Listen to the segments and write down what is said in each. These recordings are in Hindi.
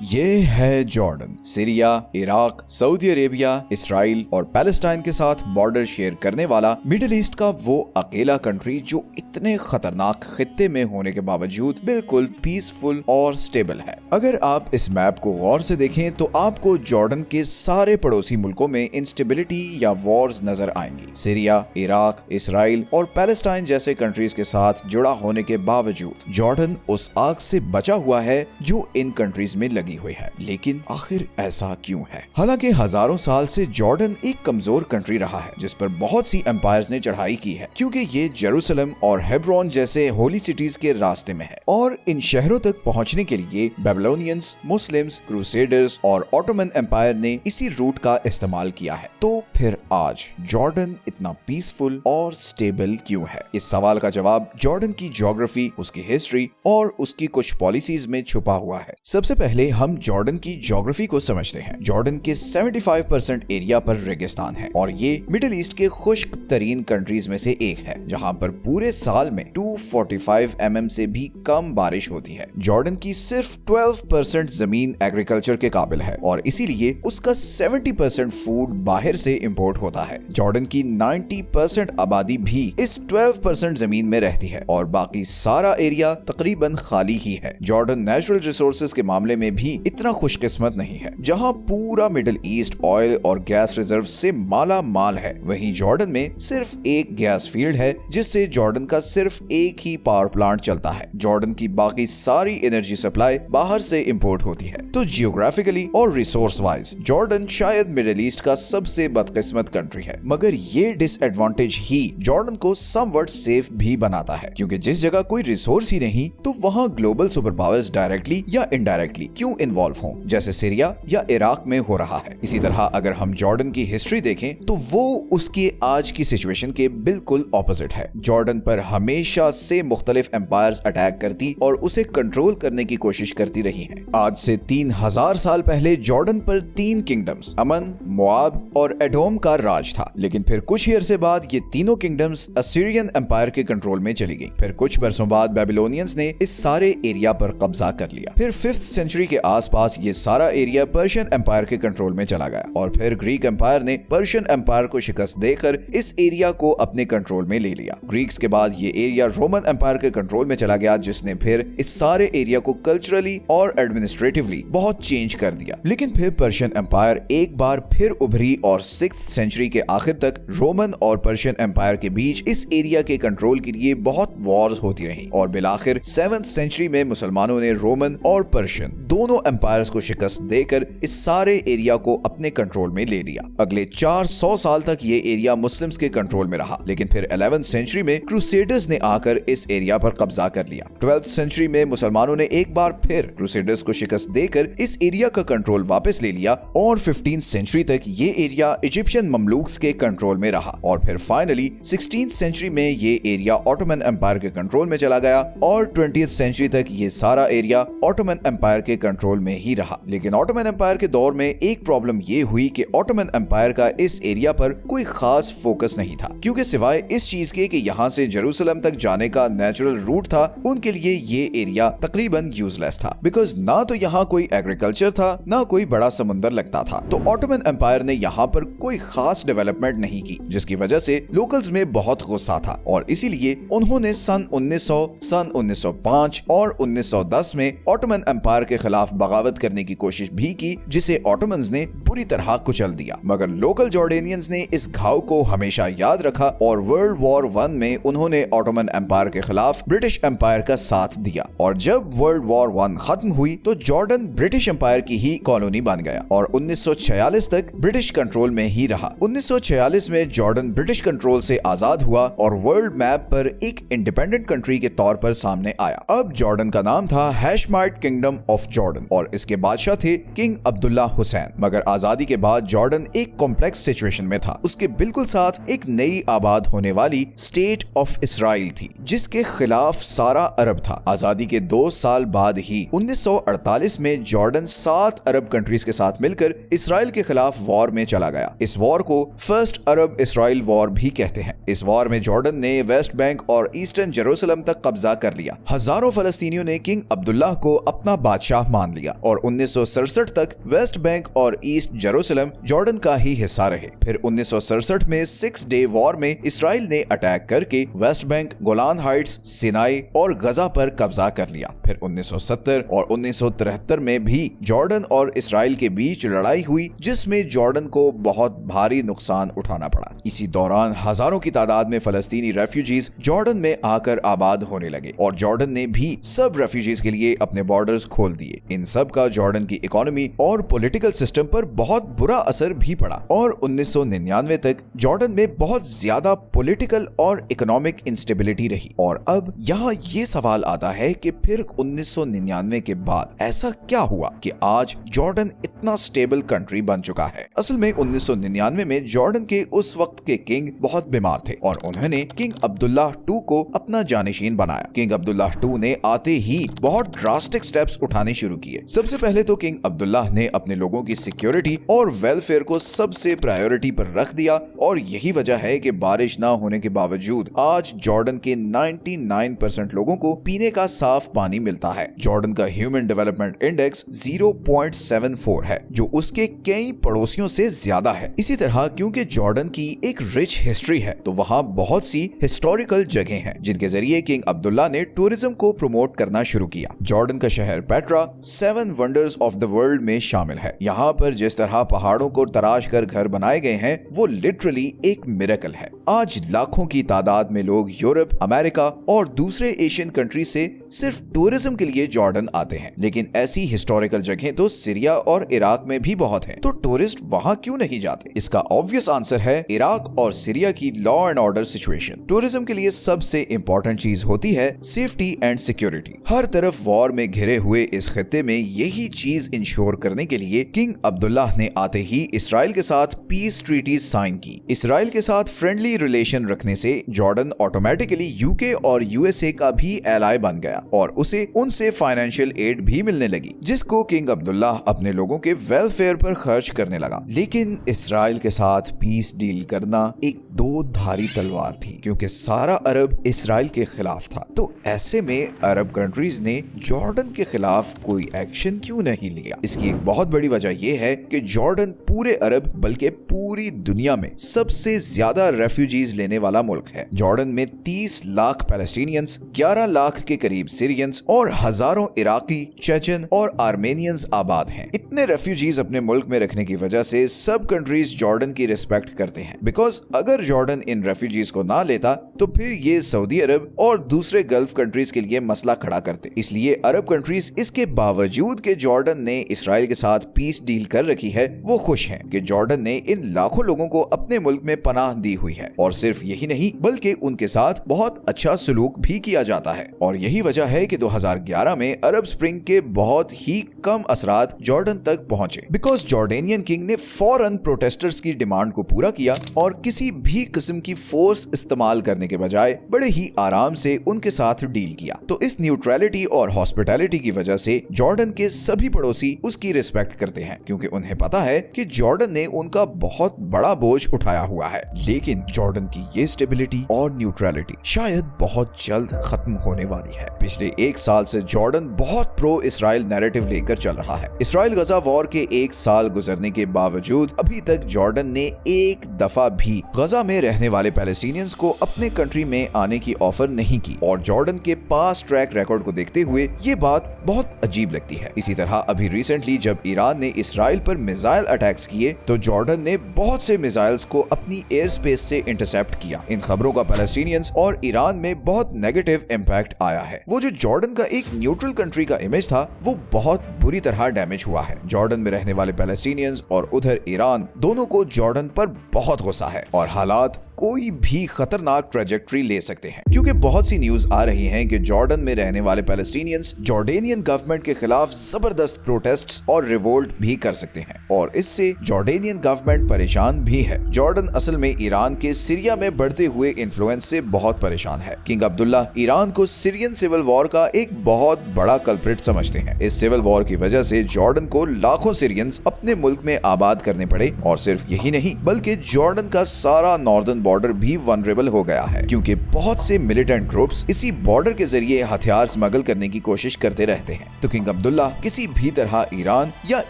ये है Jordan. Syria, Iraq, Saudi Arabia, Israel और पैलेस्टाइन के साथ बॉर्डर शेयर करने वाला मिडिल ईस्ट का वो अकेला कंट्री जो इतने खतरनाक खित्ते में होने के बावजूद बिल्कुल पीसफुल और स्टेबल है। अगर आप इस मैप को गौर से देखें तो आपको जॉर्डन के सारे पड़ोसी मुल्कों में इंस्टेबिलिटी या वॉर्स नजर आएंगी। सीरिया, इराक, इसराइल और पैलेस्टाइन जैसे कंट्रीज के साथ जुड़ा होने के बावजूद जॉर्डन उस आग से बचा हुआ है जो इन कंट्रीज में लगी हुई है। लेकिन आखिर ऐसा क्यों है? हालांकि हजारों साल से जॉर्डन एक कमजोर कंट्री रहा है जिस पर बहुत सी एम्पायर्स ने चढ़ाई की है, क्योंकि ये जेरूसलम और हेब्रोन जैसे होली सिटीज के रास्ते में है और इन शहरों तक पहुंचने के लिए बेबीलोनियंस, मुस्लिम्स, क्रूसेडर्स और ऑटोमन एम्पायर ने इसी रूट का इस्तेमाल किया है। तो फिर आज जॉर्डन इतना पीसफुल और स्टेबल क्यों है? इस सवाल का जवाब जॉर्डन की ज्योग्राफी, उसकी हिस्ट्री और उसकी कुछ पॉलिसीज में छुपा हुआ है। सबसे पहले हम जॉर्डन की ज्योग्राफी को समझते हैं। जॉर्डन के 75% एरिया पर रेगिस्तान है और ये मिडिल ईस्ट के खुश्क तरीन कंट्रीज में से एक है, जहां पर पूरे साल में 245 mm से भी कम बारिश होती है। जॉर्डन की सिर्फ 12% जमीन एग्रीकल्चर के काबिल है और इसीलिए उसका 70% फूड बाहर से इंपोर्ट होता है। जॉर्डन की 90% आबादी भी इस 12% जमीन में रहती है और बाकी सारा एरिया तकरीबन खाली ही है। जॉर्डन नेचुरल रिसोर्सेज के मामले में भी इतना खुशकिस्मत नहीं है। जहां पूरा मिडिल ईस्ट ऑयल और गैस रिजर्व से माला माल है, वहीं जॉर्डन में सिर्फ एक गैस फील्ड है जिससे जॉर्डन का सिर्फ एक ही पावर प्लांट चलता है। जॉर्डन की बाकी सारी एनर्जी सप्लाई बाहर से इंपोर्ट होती है। तो जियोग्राफिकली और रिसोर्स वाइज जॉर्डन शायद मिडिल ईस्ट का सबसे बदकिस्मत कंट्री है, मगर ये डिसएडवांटेज ही जॉर्डन को समवट सेफ भी बनाता है, क्योंकि जिस जगह कोई रिसोर्स ही नहीं तो वहां ग्लोबल सुपर पावर्स डायरेक्टली या इनडायरेक्टली क्यों इन्वॉल्व हों, जैसे सीरिया या इराक में हो रहा है। इसी तरह अगर हम जॉर्डन की हिस्ट्री देखें तो वो उसके आज की सिचुएशन के बिल्कुल ऑपोजिट है। जॉर्डन पर हमेशा से मुख्तलिफ एम्पायर्स अटैक करती और उसे कंट्रोल करने की कोशिश करती रही हैं। आज से 3000 साल पहले जॉर्डन पर 3 किंगडम्स अमन, मोआब और एडोम का राज था, लेकिन फिर कुछ ही अरसे बाद ये तीनों किंगडम्स असीरियन एम्पायर के कंट्रोल में चली गई। फिर कुछ बरसों बाद बेबीलोनियंस ने इस सारे एरिया पर कब्जा कर लिया। फिर 5th सेंचुरी के आसपास ये सारा एरिया पर्शियन एम्पायर के कंट्रोल में चला गया और फिर ग्रीक एम्पायर ने पर्शियन एम्पायर को शिकस्त देकर इस एरिया को अपने कंट्रोल में ले लिया। ग्रीक्स के बाद ये एरिया रोमन एम्पायर के कंट्रोल में चला गया, जिसने फिर इस सारे एरिया को कल्चरली और एडमिनिस्ट्रेटिवली बहुत चेंज कर दिया। लेकिन फिर पर्शियन एम्पायर एक बार फिर उभरी और 6th सेंचुरी के आखिर तक रोमन और पर्शियन एम्पायर के बीच इस एरिया के कंट्रोल के लिए बहुत वॉर्स होती रही और बिलाखिर 7th सेंचुरी में मुसलमानों ने रोमन और पर्शियन दोनों एम्पायर्स को शिकस्त देकर इस सारे एरिया को अपने कंट्रोल में ले लिया। अगले 400 साल तक ये एरिया मुस्लिम्स के कंट्रोल में रहा, लेकिन फिर 11th सेंचुरी में क्रूसेडर्स ने आकर इस एरिया पर कब्जा कर लिया। 12th सेंचुरी में मुसलमानों ने एक बार फिर क्रूसेडर्स को शिकस्त देकर इस एरिया का कंट्रोल वापस ले लिया और 15th सेंचुरी तक ये एरिया इजिप्शियन ममलूक्स के कंट्रोल में रहा और फिर फाइनली 16th सेंचुरी में ये एरिया ऑटोमन एम्पायर के कंट्रोल में चला गया और 20th सेंचुरी तक ये सारा एरिया ऑटोमन एम्पायर के कंट्रोल में ही रहा। लेकिन ऑटोमन एम्पायर के दौर में एक प्रॉब्लम ये हुई कि ऑटोमन एम्पायर का इस एरिया पर कोई खास फोकस नहीं था, क्योंकि सिवाय इस चीज के कि यहाँ से जेरूसलम तक जाने का नेचुरल रूट था, उनके लिए ये एरिया तकरीबन यूजलेस था, बिकॉज ना तो यहाँ कोई एग्रीकल्चर था ना कोई बड़ा समुंदर लगता था। तो ऑटोमन एम्पायर ने यहाँ पर कोई खास डेवलपमेंट नहीं की, जिसकी वजह से लोकल्स में बहुत गुस्सा था और इसीलिए उन्होंने सन 1900, सन 1905 और 1910 में ऑटोमन एम्पायर के खिलाफ बगावत करने की कोशिश भी की, जिसे ऑटोमन्स ने बुरी तरह कुचल दिया। मगर लोकल जॉर्डेनियंस ने इस घाव को हमेशा याद रखा और वर्ल्ड वॉर 1 में उन्होंने ऑटोमन एम्पायर के खिलाफ ब्रिटिश एम्पायर का साथ दिया और जब वर्ल्ड वॉर 1 खत्म हुई तो जॉर्डन ब्रिटिश एम्पायर की ही कॉलोनी बन गया और 1946 तक ब्रिटिश कंट्रोल में ही रहा। 1946 में जॉर्डन ब्रिटिश कंट्रोल से आजाद हुआ और वर्ल्ड मैप पर एक इंडिपेंडेंट कंट्री के तौर पर सामने आया। अब जॉर्डन का नाम था हैशमाइट किंगडम ऑफ जॉर्डन और इसके बादशाह थे किंग अब्दुल्ला हुसैन। मगर आजादी के बाद जॉर्डन एक कॉम्प्लेक्स सिचुएशन में था। उसके बिल्कुल साथ एक नई आबाद होने वाली स्टेट ऑफ इसराइल थी, जिसके खिलाफ सारा अरब था। आजादी के 2 साल बाद ही 1948 में जॉर्डन 7 अरब कंट्रीज के साथ मिलकर इसराइल के खिलाफ वॉर में चला गया। इस वॉर को फर्स्ट अरब इसराइल वॉर भी कहते हैं। इस वॉर में जॉर्डन ने वेस्ट बैंक और ईस्टर्न जेरूसलम तक कब्जा कर लिया। हजारों फलस्तीनियों ने किंग अब्दुल्लाह को अपना बादशाह मान मान लिया और 1967 तक वेस्ट बैंक और ईस्ट जेरूसलम जॉर्डन का ही हिस्सा रहे। फिर 1967 में 6 डे वॉर में इसराइल ने अटैक करके West Bank, Golan Heights, Sinai और गजा पर कब्जा कर लिया। फिर 1970 और 1973 में भी जॉर्डन और इसराइल के बीच लड़ाई हुई, जिसमें जॉर्डन को बहुत भारी नुकसान उठाना पड़ा। इसी दौरान हजारों की तादाद में फलस्तीनी रेफ्यूजीज जॉर्डन में आकर आबाद होने लगे और जॉर्डन ने भी सब रेफ्यूजीज के लिए अपने बॉर्डर्स खोल दिए। इन सब का जॉर्डन की इकोनॉमी और पॉलिटिकल सिस्टम पर बहुत बुरा असर भी पड़ा और 1999 तक जॉर्डन में बहुत ज्यादा पॉलिटिकल और इकोनॉमिक इंस्टेबिलिटी रही। और अब यहाँ ये सवाल आता है कि फिर 1999 के बाद ऐसा क्या हुआ कि आज जॉर्डन इतना स्टेबल कंट्री बन चुका है। असल में 1999 में जॉर्डन के उस वक्त के किंग बहुत बीमार थे और उन्होंने किंग अब्दुल्लाह II को अपना जानिशीन बनाया। किंग अब्दुल्लाह II ने आते ही बहुत ड्रास्टिक स्टेप्स उठाने शुरू किए। सबसे पहले तो किंग अब्दुल्लाह ने अपने लोगों की सिक्योरिटी और वेलफेयर को सबसे प्रायोरिटी पर रख दिया और यही वजह है कि बारिश ना होने के बावजूद आज जॉर्डन के 99% लोगों को पीने का साफ पानी मिलता है। जॉर्डन का ह्यूमन डेवलपमेंट इंडेक्स 0.74 है, जो उसके कई पड़ोसियों से ज्यादा है। इसी तरह क्योंकि जॉर्डन की एक रिच हिस्ट्री है तो वहाँ बहुत सी हिस्टोरिकल जगह हैं जिनके जरिए किंग अब्दुल्ला ने टूरिज्म को प्रमोट करना शुरू किया। जॉर्डन का शहर Petra 7 wonders of the world में शामिल है। यहाँ पर जिस तरह पहाड़ों को तराश कर घर बनाए गए हैं वो लिटरली एक मिरेकल है। आज लाखों की तादाद में लोग यूरोप, अमेरिका और दूसरे एशियन कंट्री से सिर्फ टूरिज्म के लिए जॉर्डन आते हैं, लेकिन ऐसी हिस्टोरिकल जगह तो सीरिया और इराक में भी बहुत है, तो टूरिस्ट वहाँ क्यों नहीं जाते? इसका ऑब्वियस आंसर है इराक और सीरिया की law and order situation. Tourism के लिए सबसे इम्पोर्टेंट चीज होती है सेफ्टी एंड सिक्योरिटी। हर तरफ वॉर में घिरे हुए इस खित्ते में यही चीज इंश्योर करने के लिए किंग अब्दुल्लाह ने आते ही इसराइल के साथ पीस ट्रीटी साइन की। इसराइल के साथ फ्रेंडली रिलेशन रखने से जॉर्डन ऑटोमेटिकली यूके और यूएसए का भी एलाय बन गया और उसे उनसे फाइनेंशियल एड भी मिलने लगी, जिसको किंग अब्दुल्लाह अपने लोगों के वेलफेयर पर खर्च करने लगा। लेकिन इसराइल के साथ पीस डील करना एक दो धारी तलवार थी, क्योंकि सारा अरब इसराइल के खिलाफ था। तो ऐसे में अरब कंट्रीज ने जॉर्डन के खिलाफ कोई एक्शन क्यों नहीं लिया? इसकी एक बहुत बड़ी वजह यह है कि जॉर्डन पूरे अरब बल्कि पूरी दुनिया में सबसे ज्यादा रेफ्यूजीज लेने वाला मुल्क है। जॉर्डन में 30 लाख पैलेस्टीनियंस, 11 लाख के करीब सीरियंस और हजारों इराकी, चेचन और आर्मेनियंस आबाद हैं। इतने रेफ्यूजीज अपने मुल्क में रखने की वजह से सब कंट्रीज जॉर्डन की रिस्पेक्ट करते हैं, बिकॉज अगर जॉर्डन इन रेफ्यूजीज को ना लेता तो फिर ये सऊदी अरब और दूसरे गल्फ कंट्रीज के लिए मसला खड़ा करते। इसलिए अरब कंट्रीज इसके बावजूद कि जॉर्डन ने इसराइल के साथ पीस डील कर रखी है, वो खुश हैं कि जॉर्डन ने इन लाखों लोगों को अपने मुल्क में पनाह दी हुई है। और सिर्फ यही नहीं बल्कि उनके साथ बहुत अच्छा सलूक भी किया जाता है। और यही वजह है कि 2011 में अरब स्प्रिंग के बहुत ही कम असरात जॉर्डन तक पहुंचे, बिकॉज जॉर्डेनियन किंग ने फौरन प्रोटेस्टर्स की डिमांड को पूरा किया और किसी भी किस्म की फोर्स इस्तेमाल करने के बजाय बड़े ही आराम से उनके साथ डील किया। तो इस न्यूट्रलिटी और हॉस्पिटैलिटी की वजह से जॉर्डन के सभी पड़ोसी उसकी रिस्पेक्ट करते हैं, क्योंकि उन्हें पता है कि जॉर्डन ने उनका बहुत बड़ा बोझ उठाया हुआ है। लेकिन जॉर्डन की ये स्टेबिलिटी और न्यूट्रलिटी शायद बहुत जल्द खत्म होने वाली है। पिछले 1 साल से जॉर्डन बहुत प्रो इसराइल नैरेटिव लेकर चल रहा है। इसराइल गजा वॉर के 1 साल गुजरने के बावजूद अभी तक जॉर्डन ने एक दफा भी गजा में रहने वाले पैलेस्टीनियंस को अपने कंट्री में आने की ऑफर नहीं की। और जॉर्डन के पास ट्रैक रिकॉर्ड को देखते हुए ये बात बहुत अजीब लगती है। इसी तरह अभी रिसेंटली जब ईरान ने इसराइल पर मिसाइल अटैक्स किए तो जॉर्डन ने बहुत से मिसाइल्स को अपनी एयर स्पेस से इंटरसेप्ट किया। इन खबरों का पैलेस्टीनियंस और ईरान में बहुत नेगेटिव इम्पैक्ट आया है। वो जो जॉर्डन का एक न्यूट्रल कंट्री का इमेज था वो बहुत बुरी तरह डैमेज हुआ है। जॉर्डन में रहने वाले पैलेस्टीनियंस और उधर ईरान दोनों को जॉर्डन पर बहुत गुस्सा है और हालात कोई भी खतरनाक ट्रेजेक्ट्री ले सकते हैं, क्योंकि बहुत सी न्यूज आ रही हैं कि जॉर्डन में रहने वाले पैलेस्टीनियंस जॉर्डेनियन गवर्नमेंट के खिलाफ जबरदस्त प्रोटेस्ट्स और रिवोल्ट भी कर सकते हैं और इससे जॉर्डेनियन गवर्नमेंट परेशान भी है। जॉर्डन असल में ईरान के सीरिया में बढ़ते हुए इन्फ्लुएंस से बहुत परेशान है। किंग अब्दुल्ला ईरान को सीरियन सिविल वॉर का एक बहुत बड़ा कल्प्रिट समझते हैं। इस सिविल वॉर की वजह से जॉर्डन को लाखों सीरियंस अपने मुल्क में आबाद करने पड़े और सिर्फ यही नहीं बल्कि जॉर्डन का सारा नॉर्दर्न बॉर्डर भी वनरेबल हो गया है, क्योंकि बहुत से मिलिटेंट ग्रुप्स इसी बॉर्डर के जरिए हथियार स्मगल करने की कोशिश करते रहते हैं। तो किंग अब्दुल्ला किसी भी तरह ईरान या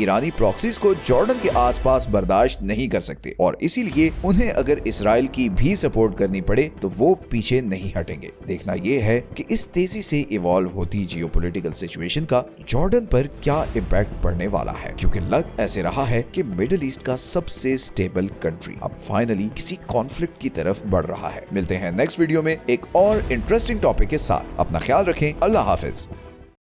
ईरानी प्रॉक्सीज को जॉर्डन के आसपास बर्दाश्त नहीं कर सकते, और इसीलिए उन्हें अगर इसराइल की भी सपोर्ट करनी पड़े तो वो पीछे नहीं हटेंगे। देखना ये है कि इस तेजी से इवॉल्व होती जियोपॉलिटिकल सिचुएशन का जॉर्डन पर क्या इम्पैक्ट पड़ने वाला है, क्योंकि लग ऐसे रहा है कि मिडिल ईस्ट का सबसे स्टेबल कंट्री अब फाइनली किसी कॉन्फ्लिक्ट की तरफ बढ़ रहा है। मिलते हैं नेक्स्ट वीडियो में एक और इंटरेस्टिंग टॉपिक के साथ। अपना ख्याल रखें। अल्लाह हाफिज।